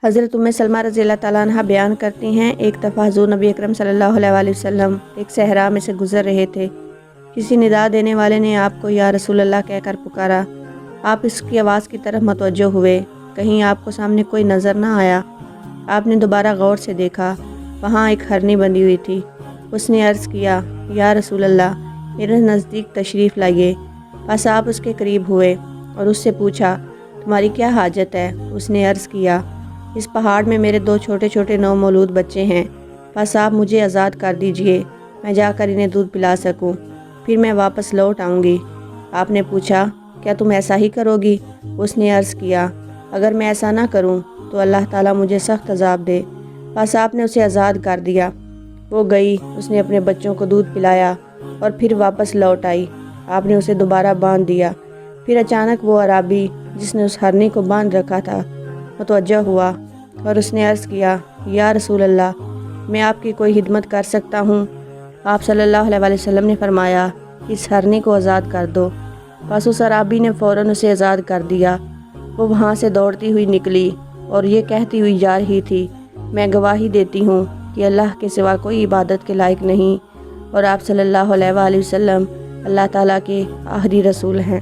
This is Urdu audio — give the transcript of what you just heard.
حضرت سلمہ رضی اللہ تعالیٰ عنہ بیان کرتی ہیں، ایک دفعہ حضور نبی اکرم صلی اللہ علیہ وسلم ایک صحرا میں سے گزر رہے تھے۔ کسی ندا دینے والے نے آپ کو یا رسول اللہ کہہ کر پکارا۔ آپ اس کی آواز کی طرف متوجہ ہوئے، کہیں آپ کو سامنے کوئی نظر نہ آیا۔ آپ نے دوبارہ غور سے دیکھا، وہاں ایک ہرنی بندھی ہوئی تھی۔ اس نے عرض کیا، یا رسول اللہ، میرے نزدیک تشریف لائیے۔ بس آپ اس کے قریب ہوئے اور اس سے پوچھا، تمہاری کیا حاجت ہے؟ اس نے عرض کیا، اس پہاڑ میں میرے 2 چھوٹے چھوٹے نومولود بچے ہیں، بس آپ مجھے آزاد کر دیجئے، میں جا کر انہیں دودھ پلا سکوں، پھر میں واپس لوٹ آؤں گی۔ آپ نے پوچھا، کیا تم ایسا ہی کرو گی؟ اس نے عرض کیا، اگر میں ایسا نہ کروں تو اللہ تعالیٰ مجھے سخت عذاب دے۔ بس آپ نے اسے آزاد کر دیا۔ وہ گئی، اس نے اپنے بچوں کو دودھ پلایا اور پھر واپس لوٹ آئی۔ آپ نے اسے دوبارہ باندھ دیا۔ پھر اچانک وہ عرابی جس نے اس ہرنی کو باندھ رکھا تھا متوجہ ہوا اور اس نے عرض کیا، یا رسول اللہ، میں آپ کی کوئی خدمت کر سکتا ہوں؟ آپ صلی اللہ علیہ وسلم نے فرمایا، اس ہرنی کو آزاد کر دو۔ بس اس عرابی نے فوراً اسے آزاد کر دیا۔ وہ وہاں سے دوڑتی ہوئی نکلی اور یہ کہتی ہوئی جا رہی تھی، میں گواہی دیتی ہوں کہ اللہ کے سوا کوئی عبادت کے لائق نہیں اور آپ صلی اللہ علیہ وسلم اللہ تعالیٰ کے آخری رسول ہیں۔